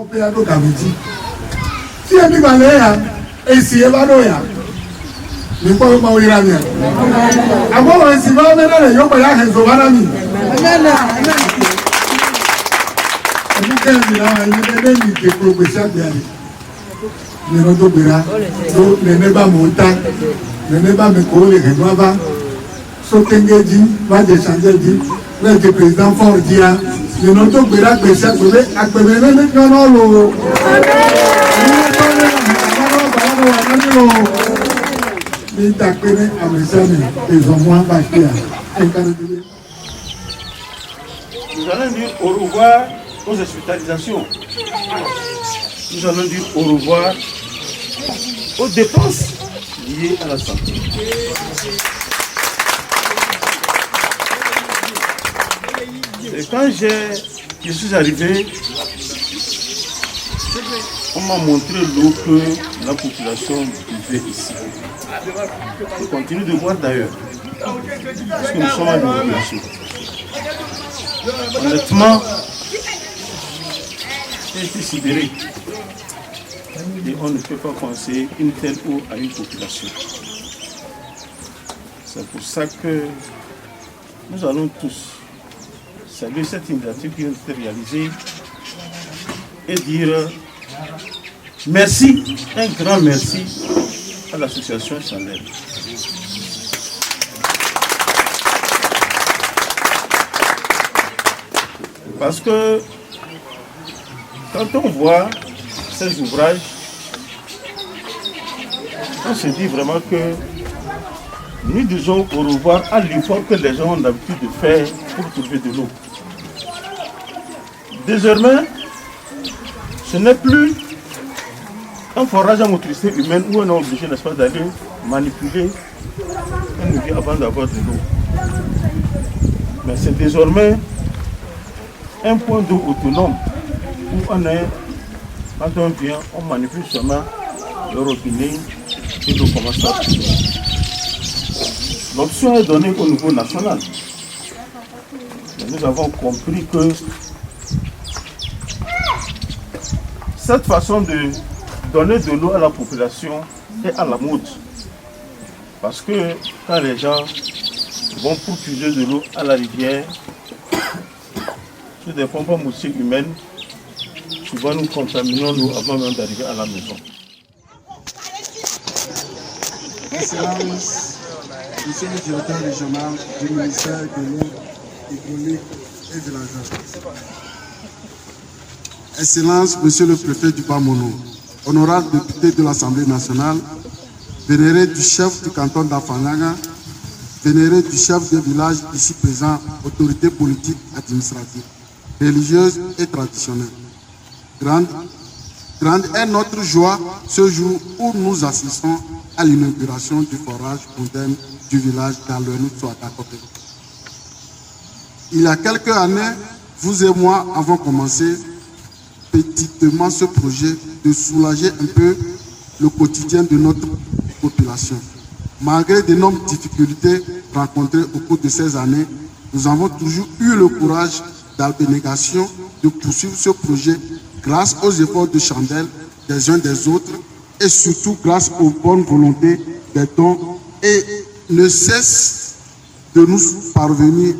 Copiado Gamiti. Si elle dit Baléa, et si elle va noya, ne pas mourir bien. Avant, on s'y va maintenant, il y a un peu de Zobanami. Il y a progression bien. Ne nous dobera, ne ne pas monter, ne ne pas me coller les noirs. Sotengeji, va de changer dit, le président fort dit, ne nous dobera que ça peut être accompagné de non. Nous allons dire au revoir aux hospitalisations. Nous allons dire au revoir aux dépenses liées à la santé. Et quand je suis arrivé, on m'a montré l'eau que la population buvait ici. Je continue de boire d'ailleurs, parce que nous sommes à une population. Honnêtement, j'ai été sidéré. Et on ne peut pas conseiller une telle eau à une population. C'est pour ça que nous allons tous saluer cette initiative qui vient d'être réalisée et dire merci, un grand merci à l'association Chandel. Parce que quand on voit ces ouvrages, on se dit vraiment que nous disons au revoir à l'effort que les gens ont l'habitude de faire pour trouver de l'eau. Désormais, ce n'est plus un forage à motricité humaine où on est obligé, n'est-ce pas, d'aller manipuler un outil avant d'avoir de l'eau. Mais c'est désormais un point d'eau autonome où on est, quand on vient, on manipule seulement le robinet et l'eau commence à couler. L'option est donnée au niveau national. Mais nous avons compris que cette façon de donner de l'eau à la population est à la mode. Parce que quand les gens vont pour puiser de l'eau à la rivière, sur des pompes à moussées humaines, souvent nous contaminons l'eau avant même d'arriver à la maison. Excellence, Monsieur le directeur régional du ministère de l'eau, hydraulique et de l'agriculture. Excellence, Monsieur le préfet du Bas-Mono, honorable député de l'Assemblée nationale, vénéré du chef du canton d'Afanyaga, vénéré du chef de village ici présent, autorité politique administrative, religieuse et traditionnelle. Grande est notre joie ce jour où nous assistons à l'inauguration du forage moderne du village d'Alouenou-Souakakopé. Il y a quelques années, vous et moi avons commencé petitement ce projet de soulager un peu le quotidien de notre population. Malgré d'énormes difficultés rencontrées au cours de ces années, nous avons toujours eu le courage d'abnégation de poursuivre ce projet grâce aux efforts de Chandel des uns des autres et surtout grâce aux bonnes volontés des dons et ne cesse de nous parvenir,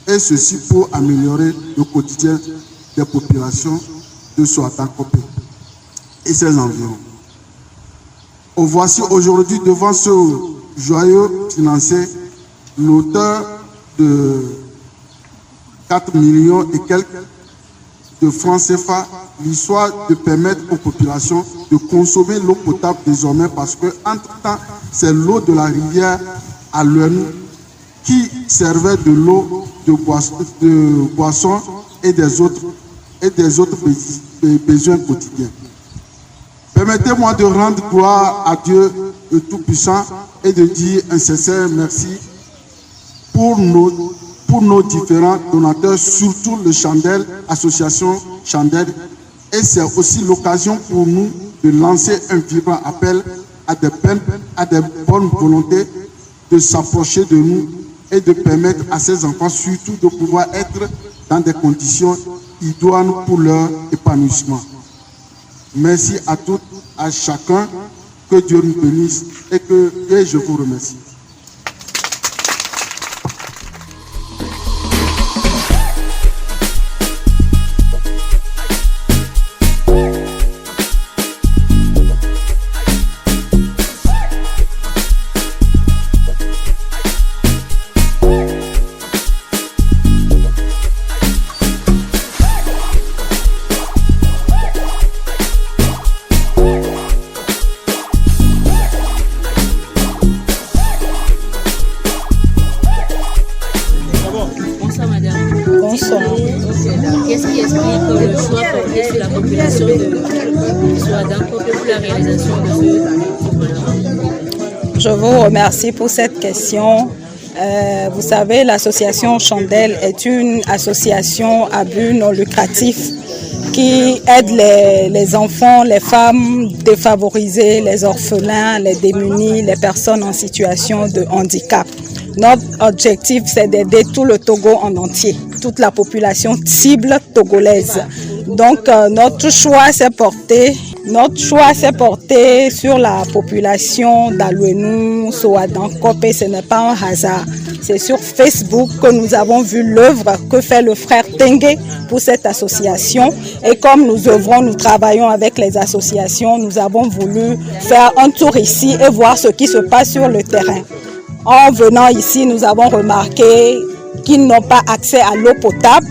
et ceci pour améliorer le quotidien des populations de Souakakopé et ses environs. Voici aujourd'hui devant ce joyeux financier l'auteur de 4 millions et quelques de francs CFA, l'histoire de permettre aux populations de consommer l'eau potable désormais, parce que entre-temps, c'est l'eau de la rivière à Alouenou qui servait de l'eau de boisson et des autres besoins quotidiens. Permettez-moi de rendre gloire à Dieu le Tout-Puissant et de dire un sincère merci pour nos différents donateurs, surtout le Chandel, association Chandel. Et c'est aussi l'occasion pour nous de lancer un vibrant appel à des bonnes volontés de s'approcher de nous et de permettre à ces enfants surtout de pouvoir être dans des conditions idoines pour leur épanouissement. Merci à toutes, à chacun. Que Dieu nous bénisse et je vous remercie. Qu'est-ce qui explique le choix porté sur la population de Souadam pour la réalisation de ce programme? Je vous remercie pour cette question. Vous savez, l'association Chandelle est une association à but non lucratif qui aide les enfants, les femmes défavorisées, les orphelins, les démunis, les personnes en situation de handicap. Notre objectif, c'est d'aider tout le Togo en entier, toute la population cible togolaise. Donc, notre choix s'est porté sur la population d'Alouenou, Souadam, Kopé. Ce n'est pas un hasard. C'est sur Facebook que nous avons vu l'œuvre que fait le frère Tengue pour cette association. Et comme nous œuvrons, nous travaillons avec les associations, nous avons voulu faire un tour ici et voir ce qui se passe sur le terrain. En venant ici, nous avons remarqué qu'ils n'ont pas accès à l'eau potable.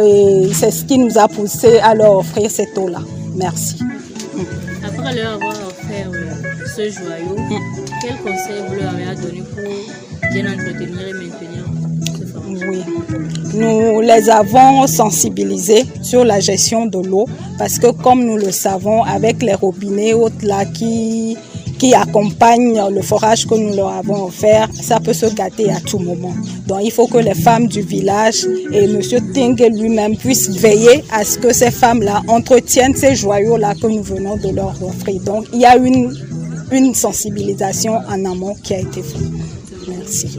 Et c'est ce qui nous a poussé à leur offrir cette eau-là. Merci. Après leur avoir offert ce joyau, quel conseil vous leur avez donné pour bien entretenir et maintenir ce forage? Oui, nous les avons sensibilisés sur la gestion de l'eau parce que comme nous le savons, avec les robinets autres là qui accompagnent le forage que nous leur avons offert, ça peut se gâter à tout moment. Donc il faut que les femmes du village et M. Tengue lui-même puissent veiller à ce que ces femmes-là entretiennent ces joyaux-là que nous venons de leur offrir. Donc il y a une sensibilisation en amont qui a été faite. Merci.